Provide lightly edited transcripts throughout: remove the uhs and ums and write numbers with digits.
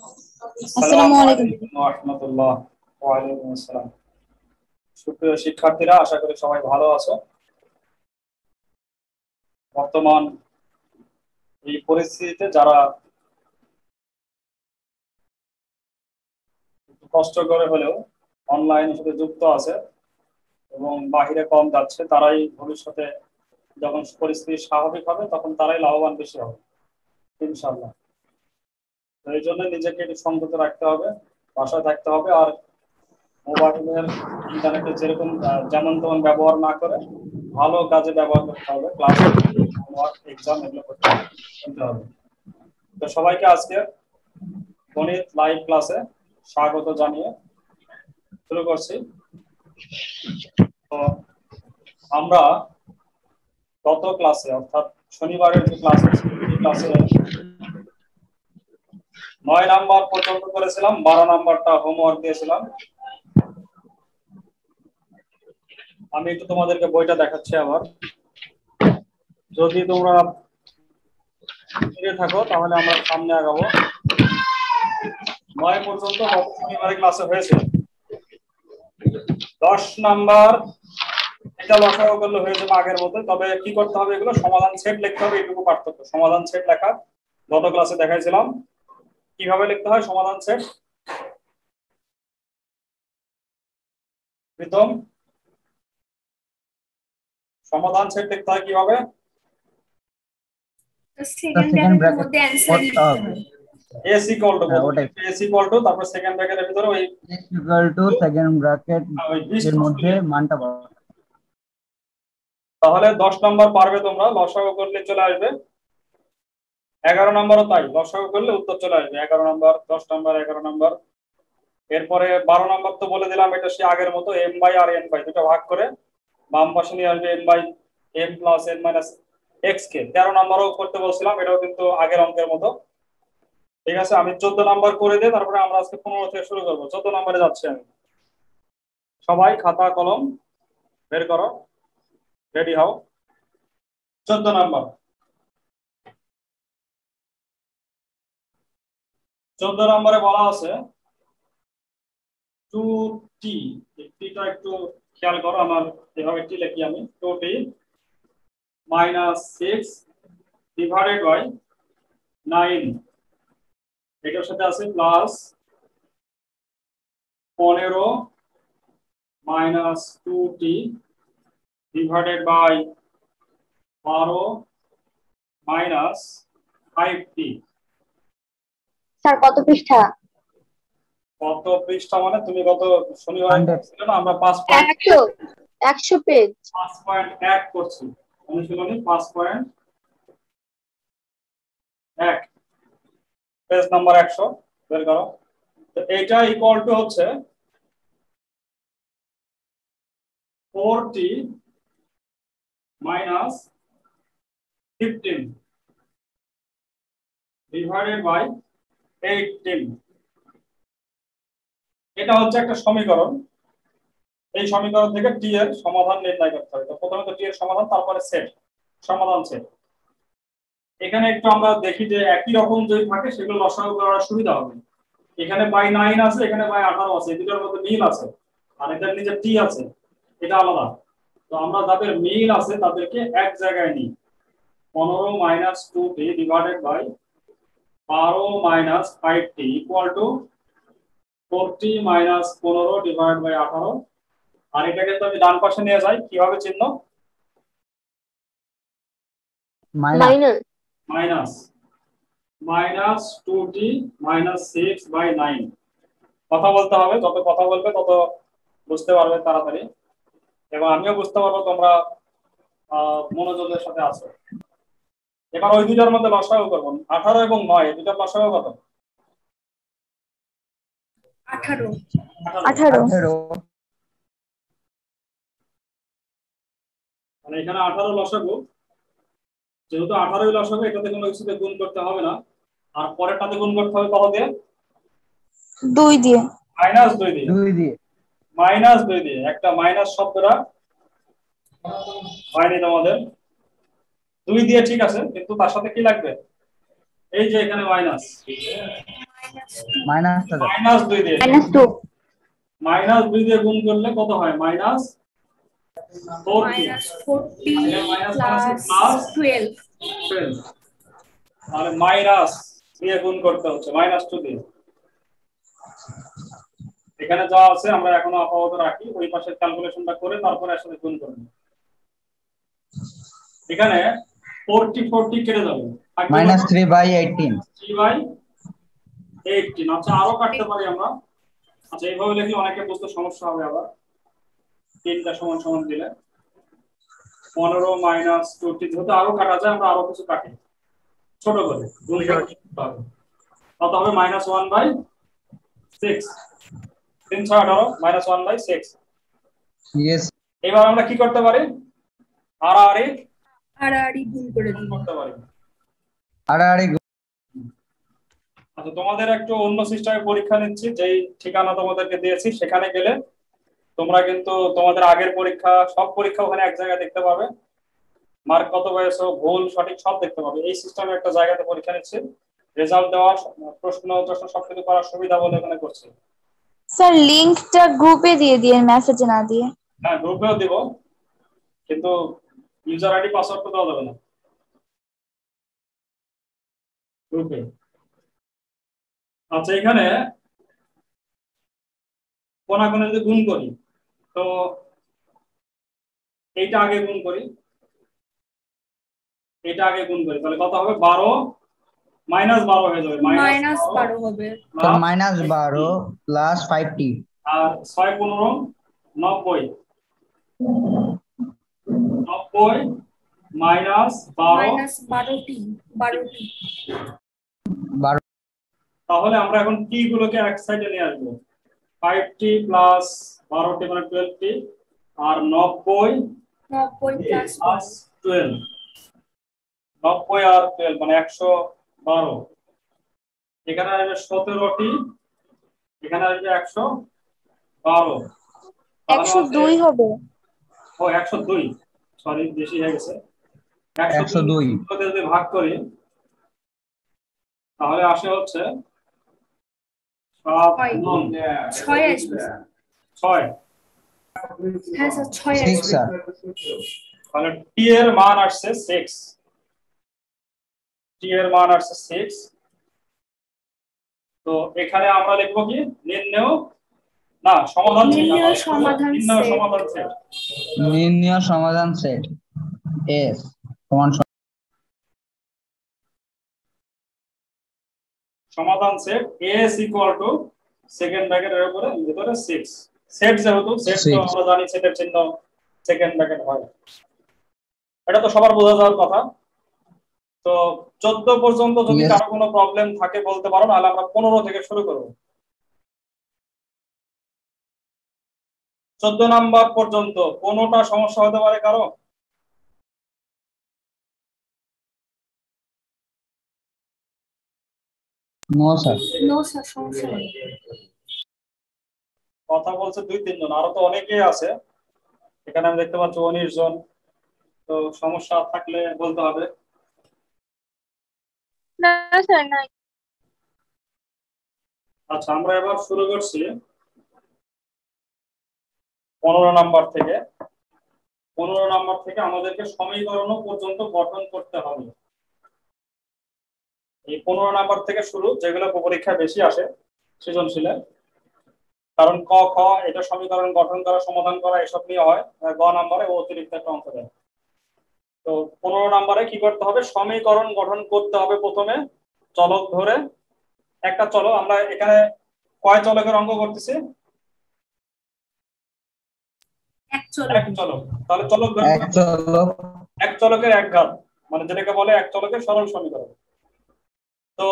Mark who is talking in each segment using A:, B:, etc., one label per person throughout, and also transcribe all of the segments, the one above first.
A: আসসালামু
B: আসসালামু
A: আলাইকুম।
B: আলাইকুম ওয়া রাহমাতুল্লাহ। ওয়া আলাইকুম আসসালাম। সুপ্রিয় শিক্ষার্থীরা, আশা করি সবাই ভালো আছো। বর্তমান এই পরিস্থিতিতে যারা একটু কষ্ট করে হলেও অনলাইনের সাথে যুক্ত আছে এবং বাহিরে কম যাচ্ছে, তারাই ভবিষ্যতে যখন পরিস্থিতি স্বাভাবিক হবে তখন তারাই লাভবান বেশি হবে ইনশাআল্লাহ। তো এই জন্য নিজেকে একটু সংযত রাখতে হবে, বাসায় থাকতে হবে, আর মোবাইলের ইন্টারনেটের যেরকম যেমন তেমন ব্যবহার না করে ভালো কাজে ব্যবহার করতে হবে। ক্লাস, হোমওয়ার্ক, এক্সাম এগুলো করতে হবে। তো সবাইকে আজকে গণিত লাইভ ক্লাসে স্বাগত জানিয়ে শুরু করছি। তো আমরা গত ক্লাসে অর্থাৎ শনিবারের যে ক্লাস হচ্ছে এই ক্লাসে 9 নাম্বার পর্যন্ত করেছিলাম, 12 নাম্বারটা হোমওয়ার্ক দিয়েছিলাম। আমি একটু তোমাদেরকে বইটা দেখাচ্ছি আবার, যদি তোমরা ফিরে থাকো তাহলে আমরা সামনে আগাবো। 9 পর্যন্ত গত শনিবারের ক্লাসে হয়েছিল। 10 নাম্বার এটা লসাগু করলে হয়ে যাবে আগের মতো, তবে কি করতে হবে, এগুলো সমাধান সেট লিখতে হবে, এটুকু পার্থক্য। সমাধান সেট লেখা গত ক্লাসে দেখাইছিলাম কিভাবে লিখতে হয় সমাধান সেট। প্রথম সমাধান সেট লিখতে হয় কিভাবে?
A: সেকেন্ড
C: সেকেন্ড
A: ব্র্যাকেটের
C: ব্র্যাকেট
A: মধ্যে অ্যানসার
C: করতে
A: লিখতে
C: হবে।
A: হবে।
B: এস ইকুয়াল টু,
C: হ্যাঁ, ওটাই।
B: এস ইকুয়াল টু, তারপর সেকেন্ড ব্র্যাকেটের ভিতরে ওই
C: S equal to second bracket
B: ওই
C: এর
B: পৃষ্ঠ
C: মধ্যে
B: লিখতে।
C: মানটা বসাতে হবে।
B: তাহলে 10 নাম্বার পারবে তোমরা, লসাগু করলে চলে আসবে। 11 নাম্বারও তাই, লসাগু করলে উত্তর চলে আসবে। 11 নাম্বার, 10 নাম্বার, 11 নাম্বার। এরপরে 12 নাম্বার তো বলে দিলাম, এটা সে আগের মতো এম বাই আর এন বাই দুটো ভাগ করে বাম পাশে নিয়ে আসবে M by M plus N minus X কে। 13 নাম্বারও করতে বলছিলাম, এটাও কিন্তু আগের অঙ্কের মতো। ঠিক আছে, আমি 14 নাম্বার করে দিয়ে তারপরে আমরা আজকে 15 থেকে শুরু করবো। 14 নাম্বারে যাচ্ছি আমি। সবাই খাতা কলম বের করো, রেডি হও। 14 নাম্বার, 14 নাম্বারে বলা আছে টু টি। টিটা একটু খেয়াল করো, আমার এভাবে টি লিখি আমি, 2t মাইনাস 6 ডিভাইডেড বাই 9, এটার সাথে আছে plus 15 minus 2t divided by 12 minus 5t।
A: Sir কত পৃষ্ঠা?
B: কত পৃষ্ঠা মানে তুমি গত শনিবার
C: 100।
B: ছিল না, আমরা 5.1
A: একশো 100 পেজ।
B: করছি অনুশীলনী 5.1, পেজ নাম্বার 100 বের করো। তো এইটা ইকুয়াল টু হচ্ছে 4t মাইনাস 15 ডিভাইডেড বাই 18। এটা হচ্ছে একটা সমীকরণ। এই সমীকরণ থেকে টি এর সমাধান নির্ণয় করতে হবে। তো প্রথমে তো টি এর সমাধান, তারপরে সেট, সমাধান সেট। এখানে একটু আমরা দেখি যে একই রকম যদি থাকে সেগুলো লসাগু করার সুবিধা হবে। এখানে বাই 9 আছে, এখানে বাই 18 আছে, এই দুটোর মধ্যে মিল আছে, আর এটার নিচে টি আছে, এটা আলাদা। তো আমরা যাদের মিল আছে তাদেরকে এক জায়গায় নিই। 15 minus 2t divided by 12 minus 5t equal to 4t minus 15 divide by 18। আর এটাকে তো আমি ডান পাশে নিয়ে যাই, কিভাবে চিহ্ন?
C: Minus.
A: Minus.
B: Minus, minus 2t minus 6/9। কথা বলতে হবে, যত কথা বলবে তত বুঝতে পারবে তাড়াতাড়ি, এবং আমিও বুঝতে পারবো তোমরা মনোযোগের সাথে আছো। এবার ওই দুটার মধ্যে লসাগু করবো, 18 এবং 9, এই দুটার লসাগু কত?
A: 18।
B: 18।
C: 18।
B: মানে এখানে 18 লসাগু, যেহেতু 18 লসাগু, এটাতে কোনো কিছুতে গুণ করতে হবে না। আর পরেরটাতে গুণ করতে হবে কত দিয়ে?
A: 2 দিয়ে।
B: -2 দিয়ে।
C: 2 দিয়ে।
B: -2 দিয়ে, একটা মাইনাস শব্দটা হয়নি তোমাদের। 2 দিয়ে ঠিক আছে, কিন্তু তার সাথে কি লাগবে? এই যে এখানে মাইনাস,
C: মাইনাসটা দাও।
B: -2 দিয়ে
A: -2
B: -2 দিয়ে গুণ করলে কত হয়? -40
D: -40
B: প্লাস
D: + 12
B: 12। তাহলে মাইনাস দিয়ে গুণ করতে হচ্ছে, -2 দিয়ে। এখানে যা আছে আমরা এখনো আপাতত রাখি, ওই পাশের ক্যালকুলেশনটা করে তারপরে আসলে গুণ করব। এখানে 40 কেটে যাবে,
C: -3/18
B: 3/18। আচ্ছা আরো কাটতে পারি আমরা। আচ্ছা এইভাবে লিখলে অনেকে বুঝতে সমস্যা হবে আবার। 3টা সমান সমান দিলে 15 - 20 যেহেতু আরো কাটা যায়, আমরা আরো কিছু কাটি ছোট করে গুণ করে করতে হবে। কত হবে? -1/6। 3 6 18 -1/6।
C: ইয়েস।
B: এবার আমরা কি করতে পারি?
D: আড়াআড়ি গুণ করে দিন।
B: করতে পারি।
C: আড়াআড়ি
B: আচ্ছা তোমাদের একটু অন্য সিস্টেমে পরীক্ষা নিচ্ছি, যেই ঠিকানা তোমাদেরকে দিয়েছি সেখানে গেলে তোমরা কিন্তু তোমাদের আগের পরীক্ষা, সব পরীক্ষা ওখানে এক জায়গায় দেখতে পাবে। মার্ক কত পেয়েছো, ভুল সঠিক সব দেখতে পাবে। এই সিস্টেমে একটা জায়গাতে পরীক্ষা নিচ্ছি, রেজাল্ট দেওয়া, প্রশ্ন সবকিছু করার সুবিধা বলে এখানে করছি।
A: স্যার লিংকটা গ্রুপে দিয়ে দিন, মেসেজে না দিয়ে।
B: হ্যাঁ গ্রুপেও দিব, কিন্তু ইউজার আইডি পাসওয়ার্ড তো দেওয়া যাবে না গ্রুপে। আচ্ছা এখানে কোনাকুনি যদি গুণ করি, তো এইটা আগে গুণ করি, এটা আগে গুণ করি, তাহলে কত হবে? 12 -12 হয়ে যাবে।
D: -12 হবে।
C: -12 + 5t
B: আর 6 15 90 -12
D: -12t।
B: তাহলে আমরা এখন টি গুলোকে এক সাইডে নিয়ে আসবো। 5t + 12t মানে 12t, আর 90
D: +
B: 12 90 আর 12 মানে 112। এখানে আসবে 17টি, এখানে আসবে 112।
A: 102 হবে।
B: ও 102, সরি বেশি হয়ে গেছে।
C: 102
B: যদি ভাগ করি তাহলে আসে হচ্ছে 7
D: 6 আসবে।
B: 6।
D: হ্যাঁ স্যার 6
C: 6
D: আসবে।
C: স্যার।
B: তাহলে টি এর মান আসছে 6, টি এর মান আসছে 6। তো এখানে আমরা লিখব কি? নির্ণেয় না সমাধান সেট।
D: নির্ণেয় সমাধান সেট।
C: নির্ণেয় সমাধান সেট S সমান
B: সমাধান সেট S = সেকেন্ড ব্র্যাকেটের উপরে ভিতরে 6। সেট যেহেতু, সেট তো আমরা জানি সেটের চিহ্ন সেকেন্ড ব্র্যাকেট হয়, এটা তো সবার বোঝা যাওয়ার কথা। তো 14 পর্যন্ত যদি কারো কোনো প্রবলেম থাকে বলতে পারো, নাহলে আমরা 15 থেকে শুরু করব। 14 নাম্বার পর্যন্ত কোনোটা সমস্যা হতে পারে কারো?
C: No sir.
D: সমস্যা নেই।
B: কথা বলছে 2-3 জন, আরো তো অনেকেই আছে এখানে, আমি দেখতে পাচ্ছি 19 জন। তো সমস্যা থাকলে বলতে হবে।
A: না স্যার নাই।
B: আচ্ছা আমরা এবার শুরু করছি 15 নাম্বার থেকে। 15 নাম্বার থেকে আমাদেরকে সমীকরণ পর্যন্ত গঠন করতে হবে। এই 15 নাম্বার থেকে শুরু, যেগুলো পরীক্ষায় বেশি আসে সৃজনশীলে। কারণ ক খ এটা সমীকরণ গঠন করা, সমাধান করা এসব নিয়ে হয়। গ নাম্বারে অতিরিক্ত একটা অংশ দেয়। তো 15 নাম্বারে কি করতে হবে? সমীকরণ গঠন করতে হবে। প্রথমে চলক ধরে একটা চলো, আমরা এখানে কয় চলকের অঙ্ক করতেছি?
D: এক চলক।
B: তাহলে চলক ধরে এক চলকের এক ঘাত, মানে যেটাকে বলে এক চলকের সরল সমীকরণ। তো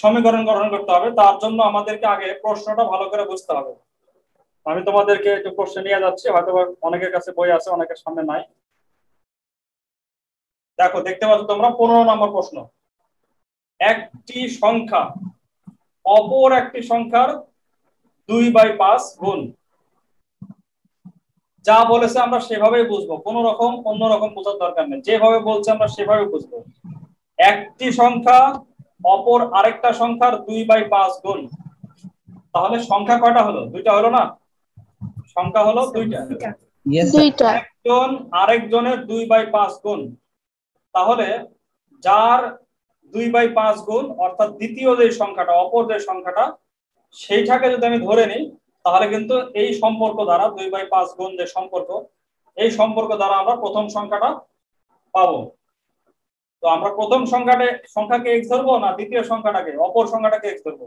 B: সমীকরণ গঠন করতে হবে, তার জন্য আমাদেরকে আগে প্রশ্নটা ভালো করে বুঝতে হবে। আমি তোমাদেরকে একটু প্রশ্ন নিয়ে যাচ্ছি, হয়তো অনেকের কাছে বই আছে, অনেকের সামনে নাই। দেখো দেখতে পাচ্ছ তোমরা 15 নম্বর প্রশ্ন। একটি সংখ্যা অপর একটি সংখ্যার 2/5 গুণ। যা বলেছে আমরা সেভাবেই বুঝবো, কোন রকম অন্যরকম বোঝার দরকার নেই, যেভাবে বলছে আমরা সেভাবে বুঝবো। একটি সংখ্যা অপর আরেকটা সংখ্যার 2/5 গুণ। তাহলে সংখ্যা কয়টা হলো? দুইটা হলো না? সংখ্যা হলো দুইটা।
C: Yes sir.
A: দুইটা।
B: একজন আরেকজনের 2/5 গুণ। তাহলে যার 2/5 গুণ অর্থাৎ দ্বিতীয় যে সংখ্যাটা, অপর যে সংখ্যাটা, সেইটাকে যদি আমি ধরে নিই তাহলে কিন্তু এই সম্পর্ক দ্বারা 2/5 গুণ যে সম্পর্ক, এই সম্পর্ক দ্বারা আমরা প্রথম সংখ্যাটা পাবো। তো আমরা প্রথম সংখ্যাকে x ধরবো না দ্বিতীয় সংখ্যাটাকে, অপর সংখ্যাটাকে x ধরবো?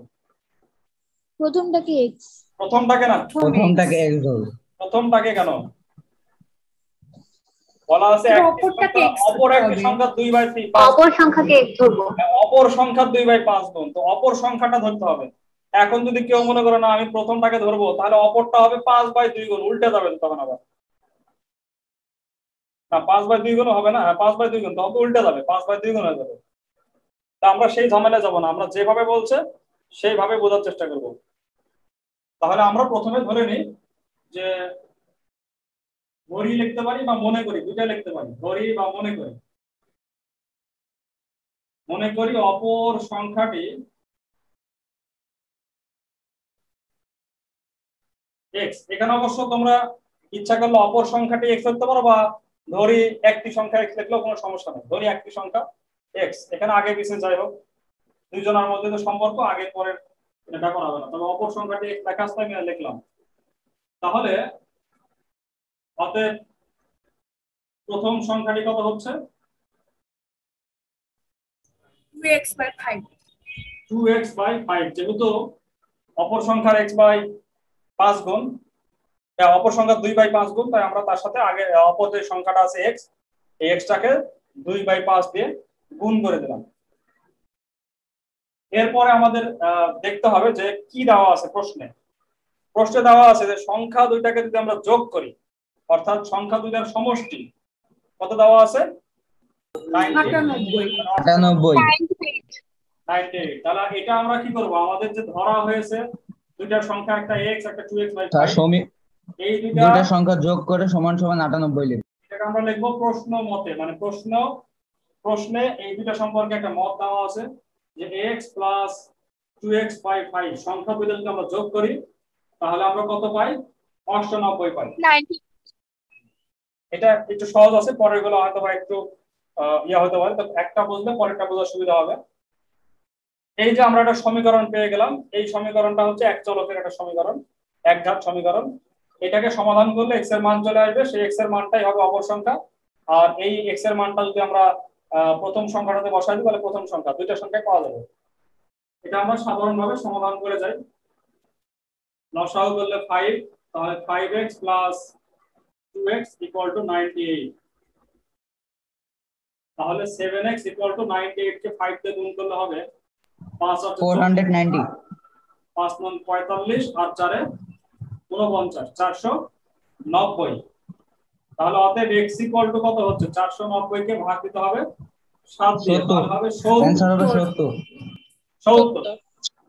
A: প্রথমটাকে x।
B: প্রথমটাকে না,
C: প্রথমটাকে x ধরো।
B: প্রথমটাকে কেন বলা আছে?
D: অপরটাকে x
B: অপর
D: ধরতে
B: একটি
D: হবে।
B: সংখ্যা 2/5,
E: অপর সংখ্যাকে x ধরবো।
B: অপর সংখ্যা 2/5 গুণ, তো অপর সংখ্যাটা ধরতে হবে। এখন যদি কেউ মনে করে না আমি প্রথমটাকে ধরবো, তাহলে অপরটা হবে 5/2 গুণ, উল্টে যাবে তখন আবার। না 5/2 গুণ হবে না, 5/2 গুণ তখন উল্টে যাবে, 5/2 গুণ হয়ে যাবে। তা আমরা সেই ঝামেলা যাব না, আমরা যেভাবে বলছে সেইভাবে বোঝার চেষ্টা করব। তাহলে আমরা প্রথমে ধরে নিই যে ধরি লিখতে পারি বা মনে করি, দুইটা লিখতে পারি, ধরি বা মনে করি। মনে করি অপর সংখ্যাটি x। এখানে অবশ্য তোমরা ইচ্ছা করলে অপর সংখ্যাটি x লিখতে পারো, বা ধরি একটি সংখ্যা x লিখলেও কোনো সমস্যা নেই। ধরি একটি সংখ্যা x, এখানে আগে পিছে যাই হোক, দুইজনের মধ্যে তো সম্পর্ক, আগে পরের এটা করা হবে না। তবে অপর সংখ্যাটি x লেখা আছে, আমি লিখলাম। তাহলে অতএব প্রথম সংখ্যাটি কত হচ্ছে?
D: 2x/5।
B: 2x/5। যেহেতু অপর সংখ্যার x/5 গুণ, অপর সংখ্যা 2/5 গুণ, তাই আমরা তার সাথে আগে অপর যে সংখ্যাটা আছে x, এই xটাকে 2/5 দিয়ে গুণ করে দিলাম। এরপরে আমাদের দেখতে হবে যে কি দেওয়া আছে প্রশ্নে। প্রশ্নে দেওয়া আছে যে সংখ্যা দুইটাকে যদি আমরা যোগ করি, অর্থাৎ সংখ্যা দুইটার সমষ্টি কত দেওয়া আছে?
C: 98।
B: 98। তাহলে এটা আমরা কি করব? আমাদের যে ধরা হয়েছে দুইটার সংখ্যা, একটা x একটা 2x/5, এই
C: দুইটা সংখ্যা যোগ করে সমান সমান 98 লিখব।
B: এটাকে আমরা লিখবো প্রশ্ন মতে, মানে প্রশ্নে এই দুইটা সম্পর্কে একটা মত দেওয়া আছে যে x + 2x/5 সংখ্যা দুটো যদি আমরা যোগ করি তাহলে আমরা কত পাই? 98 পাই। এটা একটু সহজ আছে, পরের গুলো হয়তো বা একটু ইয়া হতে পারে, তো একটা বুঝলে পরেরটা বোঝার সুবিধা হবে। এই যে আমরা একটা সমীকরণ পেয়ে গেলাম, এই সমীকরণটা হচ্ছে এক চলকের একটা সমীকরণ, এক ঘাত সমীকরণ। এটাকে সমাধান করলে x এর মান চলে আসবে, সেই x এর মানটাই হবে অপর সংখ্যা। আর এই x এর মানটা যদি আমরা প্রথম সংখ্যাটাতে বসাই দিই তাহলে প্রথম সংখ্যা, দুইটা সংখ্যায় পাওয়া যাবে। এটা আমরা সাধারণভাবে সমাধান করে যাই। লসাগু করলে 5, তাহলে 5x + 2x = 98। তাহলে 7x = 98 কে 5 দিয়ে গুণ করলে হবে
C: 490।
B: 5 × 9 = 45 আর 4 = 49, 490। তাহলে অতএব x = কত হচ্ছে? 490 কে ভাগ দিতে হবে 7 দিয়ে, তাহলে হবে 70। 70 7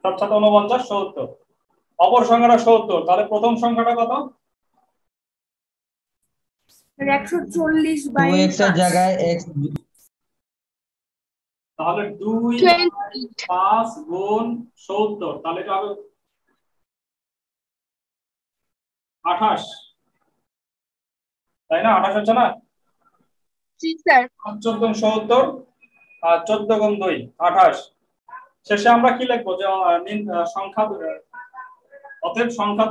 B: 7 49, 70। অপর সংখ্যাটা 70, তাহলে প্রথম সংখ্যাটা কত?
D: 140/5।
C: 2x এর জায়গায় x,
B: তাহলে 2/5 গুণ 70, তাহলে এটা হবে 28, তাই না? 28 হচ্ছে না?
A: জি স্যার।
B: 14 গুণ 70 আর 14 গুণ 2 28। শেষে আমরা কি লিখবো? যে সংখ্যা অতএব সংখ্যা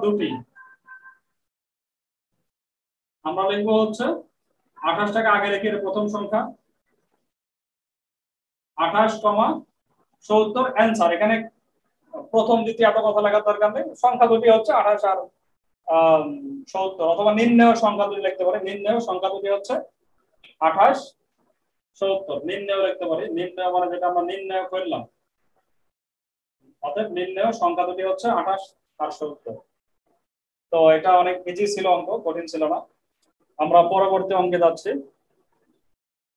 B: দুটি আমরা লিখবো হচ্ছে 28টাকে আগে রেখে প্রথম সংখ্যা 28, 70 অ্যান্সার। এখানে প্রথম দ্বিতীয় এত কথা লাগার দরকার নেই, সংখ্যা দুটি হচ্ছে 28 আর 70, অথবা নির্ণেয় সংখ্যা দুটি লিখতে পারি। নির্ণেয় সংখ্যা দুটি হচ্ছে 28, 70, নির্ণেয় লিখতে পারি। নির্ণয় মানে যেটা আমরা নির্ণয় করলাম, অতএব নির্ণেয় সংখ্যা দুটি হচ্ছে 28 আর 70। তো এটা অনেক ইজি ছিল, অঙ্ক কঠিন ছিল না। আমরা পরবর্তী অঙ্কে যাচ্ছি,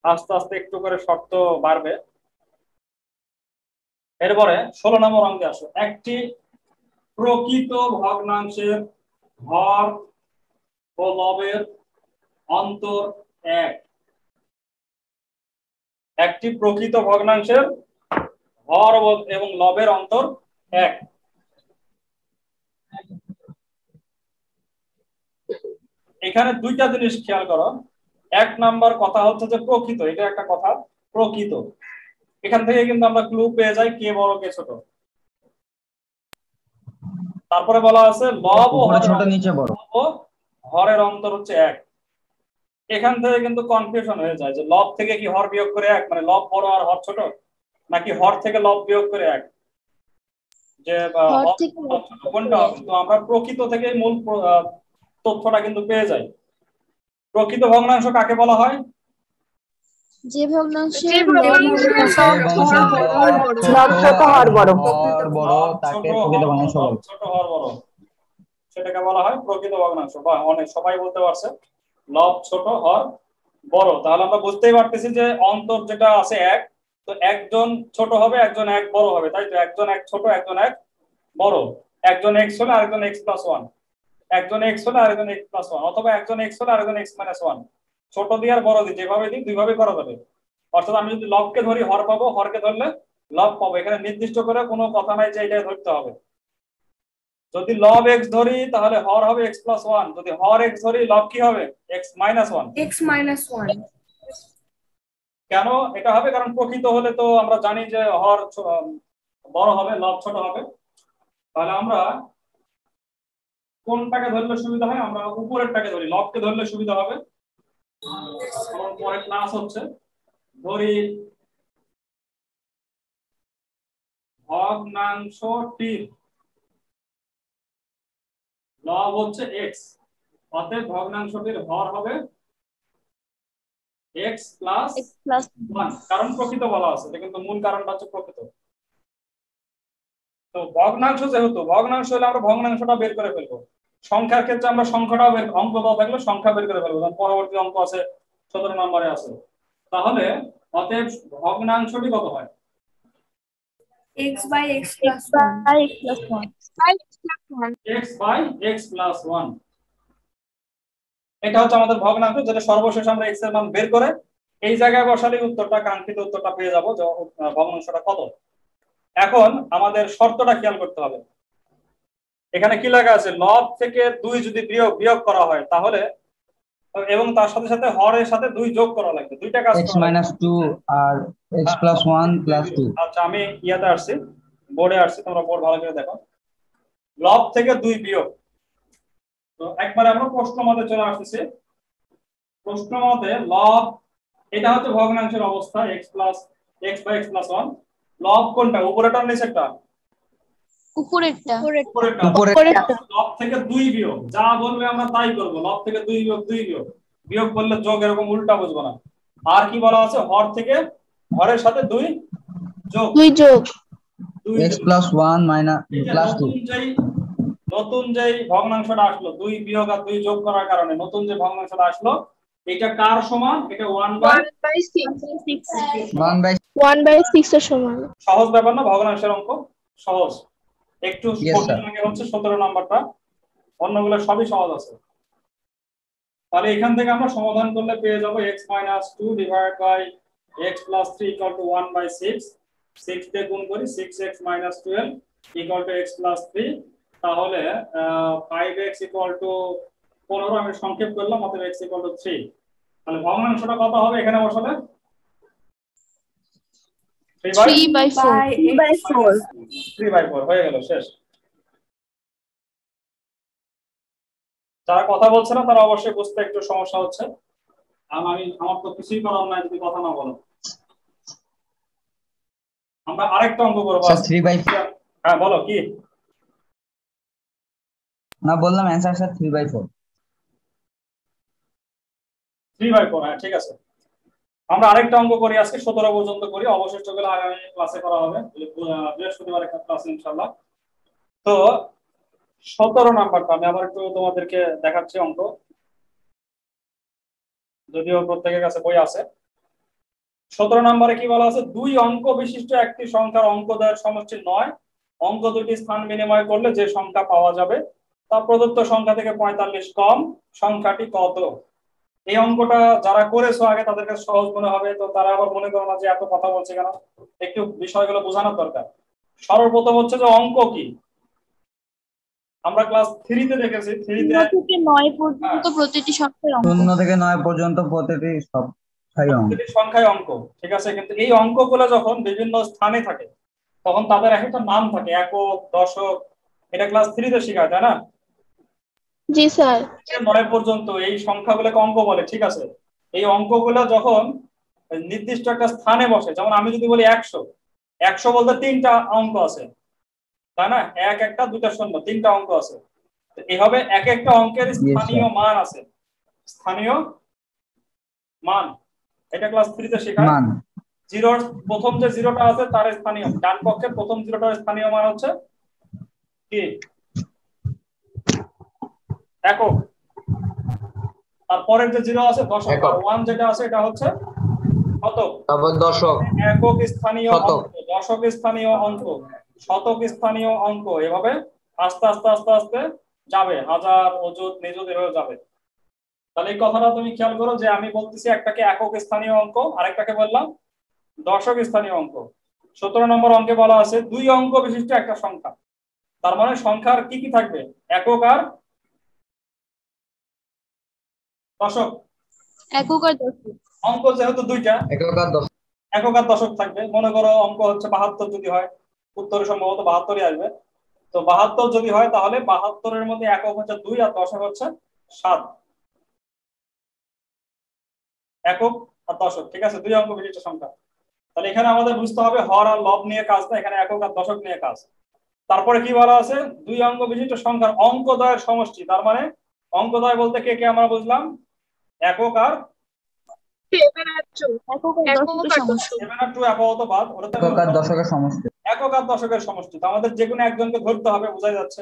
B: আস্তে আস্তে একটু করে শর্ত বাড়বে। এরপরে 16 নম্বর অঙ্কে আসো। একটি প্রকৃত ভগ্নাংশের হর ও লবের অন্তর 1 একটি প্রকৃত ভগ্নাংশের হর এবং লবের অন্তর 1। এখানে দুইটা জিনিস খেয়াল করো। এক নাম্বার কথা হচ্ছে যে প্রকৃত, এটা একটা কথা, প্রকৃত। এখান থেকে কিন্তু আমরা ক্লু পেয়ে যাই কে বড় কে ছোট। তারপরে বলা আছে লব ও
C: ছোট নিচে বড়,
B: হরের অন্তর হচ্ছে 1। এখান থেকে কিন্তু কনফিউশন হয়ে যায় যে লব থেকে কি হর বিয়োগ করে 1, মানে লব বড় আর হর ছোট, নাকি হর থেকে লব বিয়োগ করে 1, যে কোনটা হবে। তো আমরা প্রকৃত থেকে মূল তথ্যটা কিন্তু পেয়ে যাই। প্রকৃত ভগ্নাংশ কাকে বলা হয়?
A: যে ভগ্নাংশের
C: লব ছোট হর বড় তাকে প্রকৃত ভগ্নাংশ বলে।
B: ছোট হর বড়, সেটাকে বলা হয় প্রকৃত ভগ্নাংশ। বা অনেক সবাই বলতে পারছে লব ছোট হর বড়। তাহলে আমরা বুঝতেই পারতেছি যে অন্তর যেটা আছে 1, তো একজন ছোট হবে একজন 1 বড় হবে, তাই তো? একজন 1 ছোট একজন 1 বড়। একজন x হলে আরেকজন x + 1, একজন x হলে আরেকজন x + 1, অথবা একজন x হলে আরেকজন x - 1। ছোট দিয়ে আর বড় দিয়ে যেভাবে দিই দুইভাবে করা যাবে। অর্থাৎ আমি যদি লবকে ধরি হর পাবো, হরকে ধরলে লব পাবো। এখানে নির্দিষ্ট করে কোনো কথা নাই যে এটাই ধরতে হবে। যদি লব x ধরি তাহলে হর হবে x + 1, যদি হর x ধরি লব কি হবে x - 1।
D: x - 1
B: কেন এটা হবে? কারণ প্রকৃত হলে তো আমরা জানি যে হর বড় হবে, লব ছোট হবে। তাহলে আমরা কোনটাকে ধরলে সুবিধা হয়? আমরা উপরেরটাকে ধরি, লবকে ধরলে সুবিধা হবে। কারণ পরে ক্লাস হচ্ছে, ধরি ভগ্নাংশটির লব হচ্ছে x, অতএব ভগ্নাংশটির হর হবে x + 1। কারণ প্রকৃত বলা আছে, এটা কিন্তু মূল কারণটা হচ্ছে প্রকৃত। তো ভগ্নাংশ যেহেতু ভগ্নাংশ হলে আমরা ভগ্নাংশটা বের করে ফেলবো। সংখ্যার ক্ষেত্রে আমরা সংখ্যাটাও বের, অঙ্ক দেওয়া থাকলে সংখ্যা বের করে ফেলবো। পরবর্তী অঙ্ক আছে 17 নম্বরে আছে। তাহলে অতএব ভগ্নাংশটি কত হয়?
D: x/x + 1
B: x/x + 1। এটা হচ্ছে আমাদের ভগ্নাংশ, যেটা সর্বশেষ আমরা x এর মান বের করে এই জায়গায় বসালে উত্তরটা, কাঙ্ক্ষিত উত্তরটা পেয়ে যাবো যে ভগ্নাংশটা কত। এখন আমাদের শর্তটা খেয়াল করতে হবে। এখানে কি লেখা আছে? লব থেকে 2 যদি বিয়োগ করা হয় তাহলে, এবং তার সাথে সাথে হরের সাথে 2 যোগ করা লাগবে, দুইটা কাজ
C: x
B: করা লাগবে।
C: - 2 আর x + 1 + 2।
B: আচ্ছা, আমি ইয়াতে আসছি, বোর্ডে আসছি, তোমরা বোর্ড ভালো করে দেখো। লব থেকে 2 বিয়োগ, তো একবার আমরা প্রশ্ন মতে চলে আসতেছি। প্রশ্ন মতে লব, এটা হচ্ছে ভগ্নাংশের অবস্থা x/x + 1। লব কোনটা, উপরেটা নিচেরটা?
A: উপরেরটা।
B: লব থেকে 2 বিয়োগ, যা বলবে আমরা তাই করব। লব থেকে 2 বিয়োগ 2 বিয়োগ, বিয়োগ করলে যোগ, এরকম উল্টা বুঝবো না। আর কি বলা আছে? হর থেকে হরের সাথে 2 যোগ,
C: x + 1 + 2।
B: নতুন যেই ভগ্নাংশটা আসলো, 2 বিয়োগ আর 2 যোগ করার কারণে নতুন যে ভগ্নাংশটা আসলো, এটা কার সমান? এটা
E: 1/6 এর সমান।
B: সহজ ব্যাপার না ভগ্নাংশের অঙ্ক? সহজ। একটু
C: Yes, sir.
B: কঠিন লাগে হচ্ছে 17 নাম্বারটা, অন্যগুলো সবই সহজ আছে। তাহলে এখান থেকে আমরা সমাধান করলে পেয়ে যাব x - 2 / x + 3 = 1/6। 6 দিয়ে গুণ করি, 6x - 12 = x + 3। তাহলে 5x = 15, আমি সংক্ষেপ করলাম, অতএব x = 3। তাহলে ভগ্নাংশটা কত হবে এখানে বসালে? 3/4 হয়ে গেল, শেষ। যারা কথা বলছে না তারা অবশ্যই বুঝতে একটু সমস্যা হচ্ছে, কারণ আমার তো কিছুই করার নাই যদি কথা না বলো। আমরা আরেকটা অঙ্ক করবো।
C: স্যার 3/4।
B: হ্যাঁ বলো কি?
C: না, বললাম অ্যানসার স্যার 3/4।
B: 3/4, হ্যাঁ ঠিক আছে। আমরা আরেকটা অঙ্ক করি, আজকে 17 পর্যন্ত করি, অবশিষ্টগুলো আগামী ক্লাসে করা হবে, বৃহস্পতিবার একটা ক্লাস ইনশাআল্লাহ। তো 17 নাম্বারটা আমি আবার একটু তোমাদেরকে দেখাচ্ছি অঙ্ক, যদিও প্রত্যেকের কাছে বই আছে। 17 নম্বরে কি বলা আছে? 2 অঙ্ক বিশিষ্ট একটি সংখ্যার অঙ্কদ্বয়ের সমষ্টি 9, অঙ্ক দুটি স্থান বিনিময় করলে যে সংখ্যা পাওয়া যাবে তা প্রদত্ত সংখ্যা থেকে 45 কম, সংখ্যাটি কত? এই অঙ্কটা যারা করেছো আগে তাদের কাছে সহজ মনে হবে, তো তারা আবার মনে করো না যে এত কথা বলছে কেন, একটু বিষয়গুলো বোঝানোর দরকার। সর্বপ্রথম হচ্ছে যে অঙ্ক কি, আমরা ক্লাস 3-তে দেখেছি, 3-তে
A: 0 থেকে 9 পর্যন্ত প্রতিটি সংখ্যার অঙ্ক।
C: 0 থেকে 9 পর্যন্ত প্রতিটি
B: প্রতিটি সংখ্যায় অঙ্ক, ঠিক আছে। কিন্তু এই অঙ্কগুলো যখন বিভিন্ন স্থানে থাকে তখন তাদের এক একটা নাম থাকে, একক, দশক। এটা ক্লাস 3-তে শেখায়, তাই না?
E: জি স্যার।
B: 9 পর্যন্ত এই সংখ্যাগুলোকে অঙ্ক বলে, ঠিক আছে। এই অঙ্কগুলো যখন নির্দিষ্ট একটা স্থানে বসে, যেমন আমি যদি বলি 100, 100 বলতে 3টা অঙ্ক আছে, তাই না? 1, 1, 2, 0, 3টা অঙ্ক আছে। এইভাবে এক একটা অঙ্কের স্থানীয় মান আছে, স্থানীয় মান। এটা ক্লাস 3-তে শেখায়। জিরোর প্রথম যে জিরোটা আছে তার স্থানীয়, ডান পক্ষের প্রথম জিরোটার স্থানীয় মান হচ্ছে কি? একক। তারপরের যে জিরো আছে দশক, আর 1 যেটা আছে এটা হচ্ছে শতক।
C: তারপর দশক,
B: একক স্থানীয় অঙ্ক, দশক স্থানীয় অঙ্ক, শতক স্থানীয় অঙ্ক, এভাবে আস্তে আস্তে আস্তে আস্তে যাবে, হাজার, অযুত, নিযুত, এভাবে যাবে। তাহলে এই কথাটা তুমি খেয়াল করো যে আমি বলতেছি একটাকে একক স্থানীয় অঙ্ক, আরেকটাকে বললাম দশক স্থানীয় অঙ্ক। 17 নম্বর অঙ্কে বলা আছে 2 অঙ্ক বিশিষ্ট একটা সংখ্যা। তার মানে সংখ্যার কি কি থাকবে? একক আর দশক।
A: একক আর দশক।
B: অঙ্ক যেহেতু দুইটা, একক আর দশক থাকবে। মনে করো অঙ্ক হচ্ছে 72 যদি হয়, উত্তরে সম্ভবত 72ই আসবে। তো 72 যদি হয় তাহলে 72-এর মধ্যে একক হচ্ছে 2 আর দশক হচ্ছে 7। একক আর দশক, ঠিক আছে, 2 অঙ্ক বিশিষ্ট সংখ্যা। তাহলে এখানে আমাদের বুঝতে হবে হর আর লব নিয়ে কাজ না, এখানে একক আর দশক নিয়ে কাজ। তারপরে কি বলা আছে? 2 অঙ্ক বিশিষ্ট সংখ্যার অঙ্কদ্বয়ের সমষ্টি। তার মানে অঙ্কদ্বয় বলতে কে কে আমরা বুঝলাম? একক আর আপাতত বাদ, একক আর দশকের সমষ্টি। তো আমাদের যে কোনো একজনকে ধরতে হবে, বোঝাই যাচ্ছে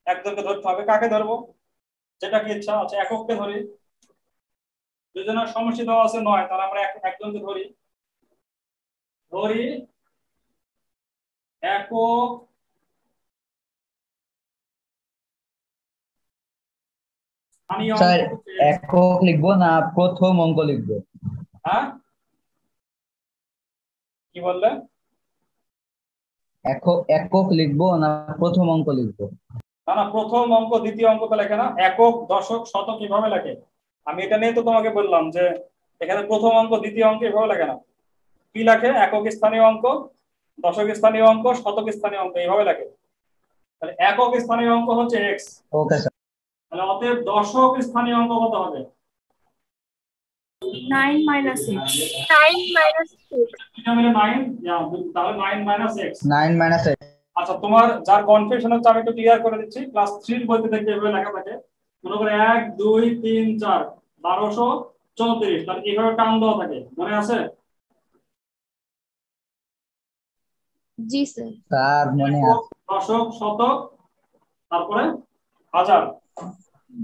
B: একজনকে ধরতে হবে। কাকে ধরবো? যেটা কি ইচ্ছা আছে। একককে ধরি, দুজনের সমষ্টি দেওয়া আছে 9, তাহলে আমরা একজনকে ধরি একক
C: স্যার একক লিখবো না প্রথম অঙ্ক লিখবো?
B: হ্যাঁ, কি বললে?
C: একক লিখবো না প্রথম অঙ্ক লিখবো?
B: না না, প্রথম অঙ্ক দ্বিতীয় অঙ্ক তো লেখে না, একক, দশক, শতক কিভাবে লেখে? আমি এটা নিয়ে তো তোমাকে বললাম যে এখানে প্রথম অঙ্ক দ্বিতীয় অঙ্ক এভাবে লেখে না। কি লেখে? একক স্থানীয় অঙ্ক, দশক স্থানীয় অঙ্ক, শতক স্থানীয় অঙ্ক, এইভাবে লেখে। তাহলে একক স্থানীয় অঙ্ক হচ্ছে এক্স।
C: Okay sir.
B: তাহলে অতএব দশক স্থানীয় অঙ্ক কত হবে?
D: 9 minus 6.
E: 9 minus 6.
B: এটা মিলে 9, তাহলে 9 minus x।
C: 9 minus x।
B: আচ্ছা, তোমার যার কনফিউশন হচ্ছে আমি একটু ক্লিয়ার করে দিচ্ছি। ক্লাস 3 এর বইতে দেখবে এভাবে লেখা থাকে, মনে করে 1 2 3 4 1234, তাহলে এইভাবে টান দেওয়া থাকে, মনে আছে?
A: জি স্যার।
C: স্যার মনে আছে।
B: দশক, শতক, তারপরে হাজার।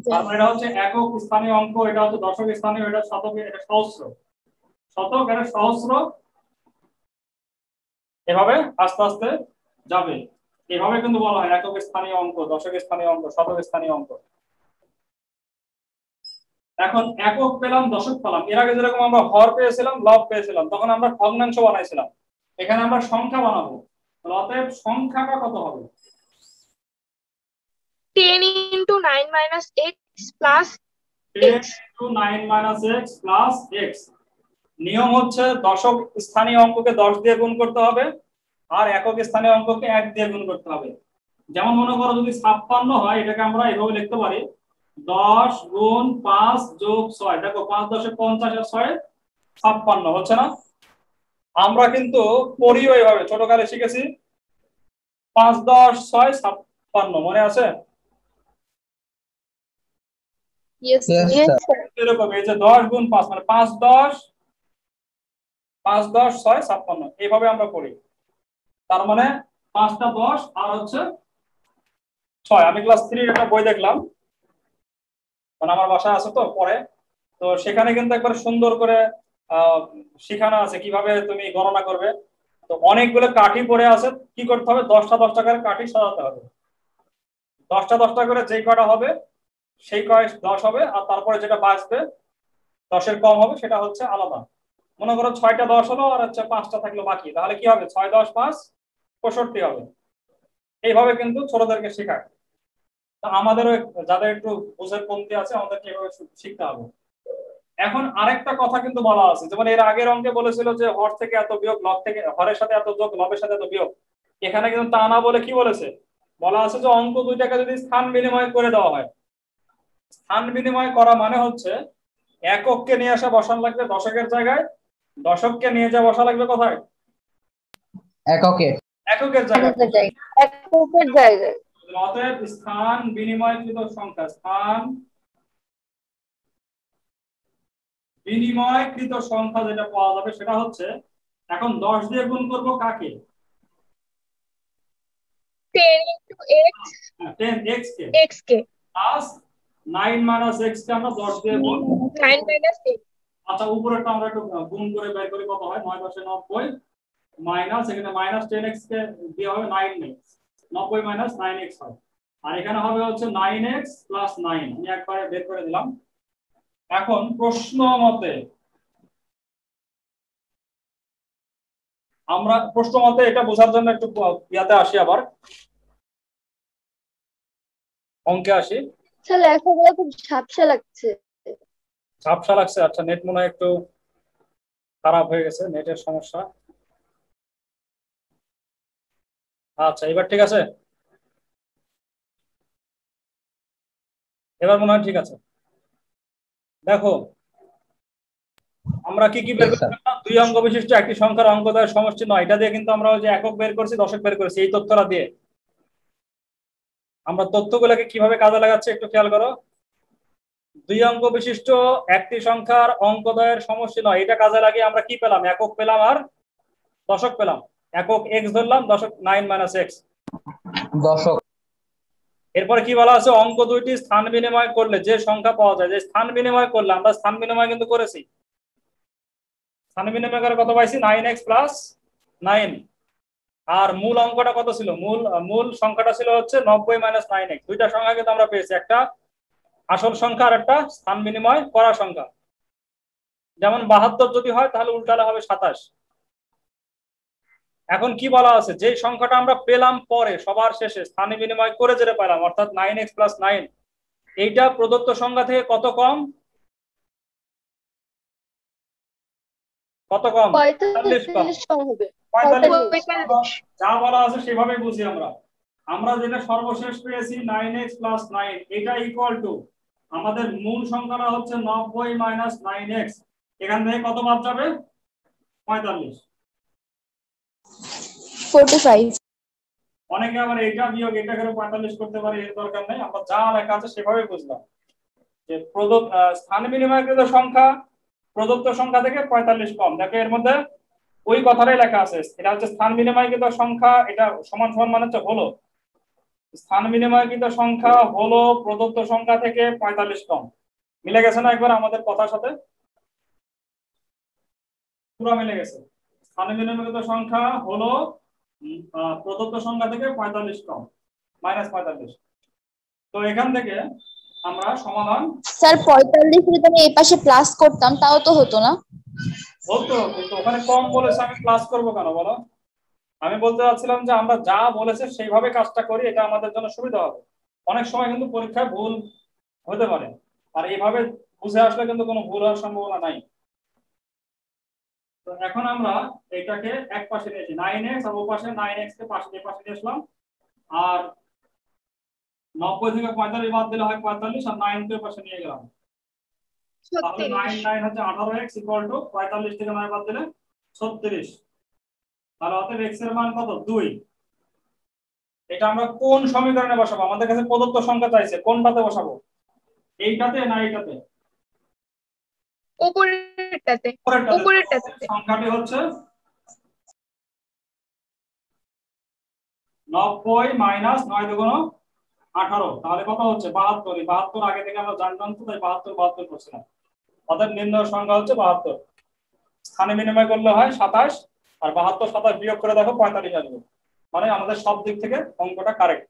B: তারপরে এটা হচ্ছে একক স্থানীয় অঙ্ক, এটা হচ্ছে দশক স্থানীয়, এটা শতক, এটা সহস্র। শতক, এটা সহস্র, এভাবে আস্তে আস্তে যাবে। এভাবে কিন্তু বলা হয় একক স্থানীয় অঙ্ক, দশক স্থানীয় অঙ্ক, শতক স্থানীয় অঙ্ক। এখন একক পেলাম, দশক পেলাম। এর আগে যেরকম আমরা হর পেয়েছিলাম, লব পেয়েছিলাম, তখন আমরা ভগ্নাংশ বানাইছিলাম। এখানে আমরা সংখ্যা বানাবো। অতএব সংখ্যাটা কত হবে?
E: 10 into 9 minus x plus
B: 10
E: x.
B: into 9 minus x plus x। নিয়ম হচ্ছে দশক স্থানীয় অঙ্ককে 10 দিয়ে গুণ করতে হবে, আর একক স্থানীয় অঙ্ককে 1 দিয়ে গুণ করতে হবে। যেমন মনে করো যদি 56 হয়, এটাকে আমরা এভাবে লিখতে পারি 10 গুণ 5 যোগ 6। দেখো 5 10 50 আর 6 56 হচ্ছে না? আমরা কিন্তু পড়িও এইভাবে, ছোটকালে শিখেছি 5 10 6 56, মনে আছে?
A: Yes sir.
B: এরকম এই যে 10 গুণ 5 মানে 5 10 6 56, এইভাবে আমরা করি। তার মানে 5টা 10 আর হচ্ছে 6। আমি ক্লাস 3 এর একটা বই দেখলাম, মানে আমার বাসায় আছে তো পরে, তো সেখানে কিন্তু একবার সুন্দর করে শেখানো আছে কিভাবে তুমি গণনা করবে। তো অনেকগুলো কাঠি পড়ে আছে, কি করতে হবে? 10টা 10টা করে কাঠি সাজাতে হবে। 10টা 10টা করে যেই কটা হবে সেই কয় 10 হবে, আর তারপরে যেটা বাঁচবে 10-এর কম হবে সেটা হচ্ছে আলাদা। মনে করো 6টা 10 হলো আর হচ্ছে 5টা থাকলো বাকি, তাহলে কি হবে? 6 10 5 65 হবে। এইভাবে কিন্তু ছোটদেরকে শেখায়। তো আমাদেরও যাদের একটু বুঝের কমতি আছে আমাদেরকে এভাবে শিখতে হবে। এখন আরেকটা কথা কিন্তু বলা আছে, যেমন এর আগের অঙ্কে বলেছিল যে হর থেকে এত বিয়োগ, লব থেকে হরের সাথে এত যোগ, লবের সাথে এত বিয়োগ। এখানে কিন্তু তা না বলে কি বলেছে, বলা আছে যে অঙ্ক দুইটাকে যদি স্থান বিনিময় করে দেওয়া হয়, স্থান বিনিময় করা মানে হচ্ছে একককে নিয়ে আসা বসানো লাগবে দশকের জায়গায়, দশককে নিয়ে যা বসা লাগবে কোথায়?
C: এককে।
B: এককের জায়গায়।
A: এককের জায়গায়।
B: অতএব স্থান বিনিময়কৃত সংখ্যা, স্থান বিনিময়কৃত সংখ্যা যেটা পাওয়া যাবে সেটা হচ্ছে, এখন 10 দিয়ে গুণ করব কাকে?
E: 10 into x
B: 10x কে,
E: x কে
B: প্লাস 9 - x কে আমরা 10 দিয়ে গুণ।
E: 9 minus 8
B: আচ্ছা উপরেরটা আমরা একটু গুণ করে বের করি কত হয়। 9 × 90 মাইনাস, এখানে -10x কে দেওয়া হবে 9x, 90 - 9x হয়। আর এখানে হবে হচ্ছে 9x + 9, আমি একবারে বের করে দিলাম। এখন প্রশ্ন মতে এটা বোঝার জন্য একটু ইয়াতে আসি, আবার অঙ্কে আসি।
A: স্যার লেখাগুলো খুব ঝাপসা লাগছে।
B: ঝাপসা লাগছে? আচ্ছা নেট মনে হয় একটু খারাপ হয়ে গেছে, নেটের সমস্যা। আচ্ছা এবার ঠিক আছে, এবার মনে হয় ঠিক আছে। দেখো আমরা কি বের করছি? দুই অঙ্ক বিশিষ্ট একটি সংখ্যার অঙ্কদ্বয়ের সমষ্টি নয়, এটা দিয়ে কিন্তু আমরা ওই যে একক বের করছি, দশক বের করেছি, এই তথ্যটা দিয়ে। আমরা তথ্যগুলোকে কিভাবে কাজে লাগাচ্ছি একটু খেয়াল করো। দুই অঙ্ক বিশিষ্ট একটি সংখ্যার অঙ্কদ্বয়ের সমষ্টি নয়, এটা কাজে লাগিয়ে আমরা কি পেলাম? একক পেলাম আর দশক পেলাম। একক x ধরলাম, দশক 9 - x।
C: দশক।
B: এরপরে কি বলা আছে? অঙ্ক দুইটি স্থান বিনিময় করলে যে সংখ্যা পাওয়া যায়, যে স্থান বিনিময় করলে, আমরা স্থান বিনিময় কিন্তু করেছি, স্থান বিনিময় করে কত পাইছি? 9x + 9। আর মূল অঙ্কটা কত ছিল? মূল সংখ্যাটা ছিল হচ্ছে 90 - 9x। দুইটা সংখ্যা কিন্তু আমরা পেয়েছি, একটা আসল সংখ্যা আর একটা স্থান বিনিময় করা সংখ্যা। যেমন 72 যদি হয় তাহলে উল্টালে হবে 27। এখন কি বলা আছে? যে সংখ্যাটা আমরা পেলাম পরে সবার শেষে স্থানে বিনিময় করে যেটা পেলাম, অর্থাৎ 9x + 9, এইটা প্রদত্ত সংখ্যা থেকে কত কম? কত কম? 45 কম।
A: 45 কম হবে।
B: 45। যা বলা আছে সেভাবেই বুঝি আমরা। আমরা যেটা সর্বশেষ পেয়েছি 9x + 9, এটা ইকুয়াল টু আমাদের মূল সংখ্যাটা হচ্ছে 90 - 9x। এখান থেকে কত বাদ যাবে? 45।
A: 45।
B: অনেকে আবার এটা বিয়োগ এটা করে 45 করতে পারে, এর দরকার নেই, আমরা যা লেখা আছে সেভাবেই বুঝলাম যে স্থান বিনিময়কৃত সংখ্যা প্রদত্ত সংখ্যা থেকে 45 কম। দেখো এর মধ্যে ওই কথাটাই লেখা আছে, এটা হচ্ছে স্থান বিনিময়কৃত সংখ্যা, এটা সমান সমান মানে হচ্ছে হলো স্থান বিনিময়কৃত সংখ্যা হলো প্রদত্ত সংখ্যা থেকে 45 কম। মিলে গেছে না একবার আমাদের কথার সাথে? পুরো মিলে গেছে। স্থান বিনিময়কৃত সংখ্যা হলো প্রদত্ত সংখ্যা থেকে 45 কম, -45। তো এখান থেকে আমরা সমাধান
A: স্যার 45 যদি আমি এই পাশে প্লাস করতাম তাও তো হতো না?
B: হতো, কিন্তু ওখানে কম বলেছে, আমি প্লাস করবো কেন বলো? আমি বলতে চাচ্ছিলাম যে আমরা যা বলেছে সেইভাবে কাজটা করি, এটা আমাদের জন্য সুবিধা হবে। অনেক সময় কিন্তু পরীক্ষায় ভুল হতে পারে, আর এইভাবে বুঝে আসলে কিন্তু কোনো ভুল হওয়ার সম্ভাবনা নাই। তো এখন আমরা এটাকে এক পাশে নিয়েছি 9x, আর ও পাশে 9x কে পাশে নিয়ে আসলাম, আর 90 থেকে 45 বাদ দিলে হয় 45, আর 9 কে পাশে নিয়ে গেলাম, তাহলে 9 9 হচ্ছে 18x = 45 থেকে 9 বাদ দিলে 36। তাহলে অতএব x এর মান কত? 2। এটা আমরা কোন সমীকরণে বসাবো? আমাদের কাছে প্রদত্ত সংখ্যা চাইছে, কোনটাতে বসাবো? এইটাতে না এইটাতে?
E: উপরেরটাতে।
B: সংখ্যাটি হচ্ছে 90 - 9 দুগুণ 18, তাহলে কত হচ্ছে? 72। 72 আগে থেকে আমরা জানতাম তো, তাই 72 করছিলাম। অর্থাৎ নির্ণয় সংখ্যা হচ্ছে 72। স্থানে বিনিময় করলে হয় 27, আর 72 27 বিয়োগ করে দেখো 45 আসবে, মানে আমাদের সব দিক থেকে অঙ্কটা কারেক্ট।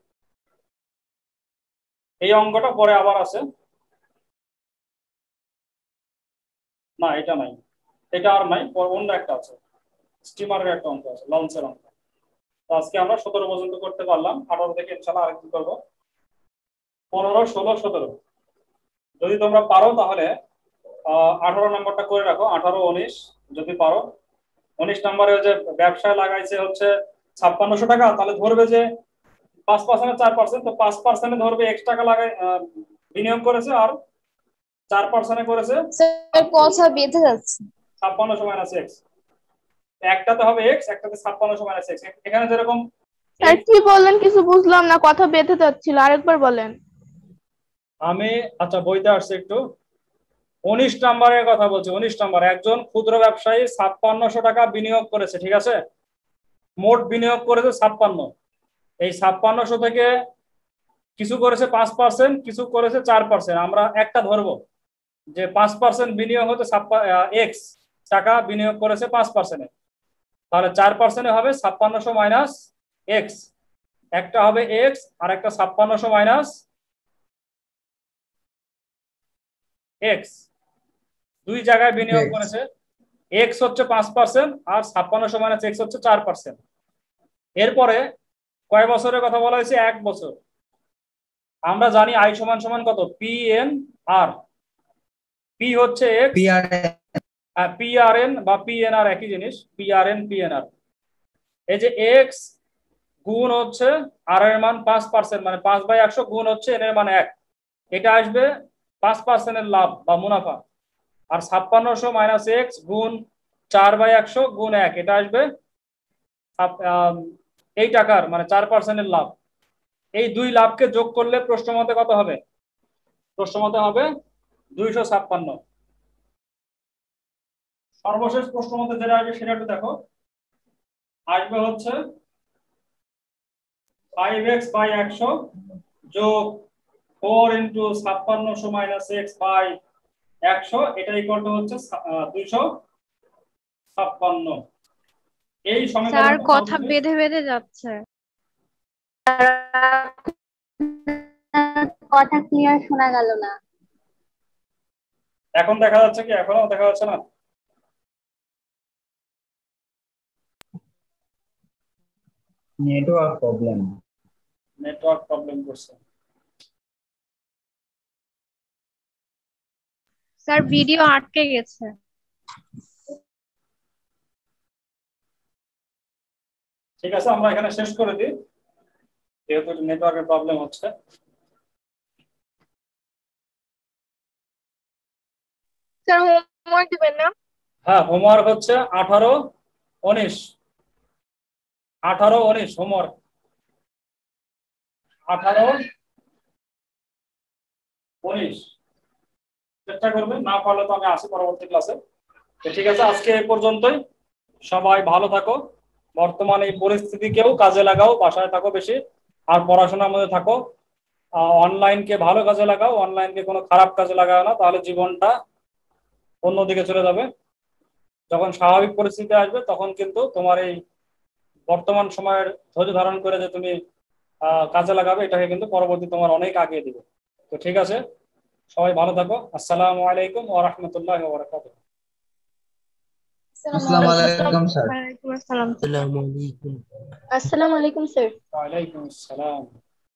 B: এই অঙ্কটা পরে আবার আছে। না এটা নাই, এটা আর নাই, অন্য একটা আছে, স্টিমারের একটা অঙ্ক আছে, লঞ্চের অঙ্ক। তো আজকে আমরা 17 পর্যন্ত করতে পারলাম, 18 থেকে ইনশাআল্লাহ আরেকদিন করবো। 15, 16, 17 যদি তোমরা পারো তাহলে 18 নম্বরটা করে রাখো, 18, 19 যদি পারো। 19 নম্বরে যে ব্যবসায় লাগাইছে হচ্ছে 5600 টাকা, তাহলে ধরবে যে 5% 4%, তো 5% ধরবে x টাকা লাগাই বিনিয়োগ করেছে, আর 4% করেছে
A: স্যার কথা বেঁধে যাচ্ছে।
B: 5600 মাইনাস x। একটাতে হবে x, একটাতে 5600 মাইনাস x। এখানে যেরকম
F: স্যার কি বললেন কিছু বুঝলাম না, কথা বেঁধে যাচ্ছিল, আরেকবার বলেন।
B: আমি আচ্ছা বইতে আসছে একটু। 19 নম্বরের কথা বলছি। 19 নম্বর, একজন ক্ষুদ্র ব্যবসায়ী 5600 টাকা বিনিয়োগ করেছে, ঠিক আছে? মোট বিনিয়োগ করেছে 56। এই 5600 থেকে কিছু করেছে 5%, কিছু করেছে 4%। আমরা একটা ধরবো যে 5% বিনিয়োগ হতে x টাকা বিনিয়োগ করেছে 5%, তাহলে 4% হবে 5600 মাইনাস x। একটা হবে x আর একটা 5600 মাইনাস x। দুই জায়গায় বিনিয়োগ করেছে, x হচ্ছে 5% আর 5600 মাইনাস x হচ্ছে 4%। এরপরে কয় বছরের কথা বলা হয়েছে? 1 বছর। আমরা জানি i সমান সমান কত? PNR। P হচ্ছে x, PRN বা PNR একই জিনিস, PRN PNR। এই যে x গুণ হচ্ছে r এর মান 5%, মানে 5/100 গুণ হচ্ছে n এর মান 1, এটা আসবে 5% এর লাভ বা মুনাফা। আর 5600 মাইনাস x গুণ 4/100 গুণ 1, এটা আসবে এই টাকার মানে 4% এর লাভ। এই দুই লাভকে যোগ করলে প্রশ্ন মতে কত হবে? প্রশ্ন মতে হবে 256। সর্বশেষ প্রশ্ন মতে যেটা আসবে সেটা একটু দেখো। আসবে হচ্ছে 5x বাই 100 যোগ 4 ইন্টু 5600 মাইনাস x বাই 100, এটা ইকুয়াল টু হচ্ছে 256। এই
G: স্যার
B: সমীকরণটা
G: কথা বেঁধে বেঁধে যাচ্ছে।
H: কথা ক্লিয়ার শোনা গেল না।
B: এখন দেখা যাচ্ছে কি? এখনো দেখা যাচ্ছে না?
C: Network problem.
B: নেটওয়ার্ক প্রবলেম করছে।
G: স্যার ভিডিও আটকে গেছে।
B: ঠিক আছে, আমরা এখানে শেষ করে দিই, যেহেতু নেটওয়ার্কের প্রবলেম হচ্ছে।
E: স্যার হোমওয়ার্ক দিবেন না?
B: হ্যাঁ, হোমওয়ার্ক হচ্ছে 18, 19 হোমওয়ার্ক 18, 19 চেষ্টা করবেন, না পারলে তো আমি আসি পরবর্তী ক্লাসে। ঠিক আছে, আজকে এই পর্যন্তই। সবাই ভালো থাকো। বর্তমানে এই পরিস্থিতিকেও কাজে লাগাও, বাসায় থাকো বেশি, আর পড়াশোনার মধ্যে থাকো। অনলাইনকে ভালো কাজে লাগাও, অনলাইনকে কোনো খারাপ কাজে লাগাও না, তাহলে জীবনটা অন্যদিকে চলে যাবে। যখন স্বাভাবিক পরিস্থিতি আসবে তখন কিন্তু তোমার এই বর্তমান সময়ের ধৈর্য ধারণ করে যে তুমি কাজে লাগাবে, এটাকে কিন্তু পরবর্তী তোমার অনেক আগিয়ে দিবে। তো ঠিক আছে, সবাই ভালো থাকো। আসসালামু আলাইকুম ওয়া রাহমাতুল্লাহি ওয়া বারাকাতুহু।
C: আসসালামু আলাইকুম স্যার।
G: ওয়ালাইকুম আসসালাম।
H: আসসালামু আলাইকুম স্যার।
B: ওয়া আলাইকুম আসসালাম।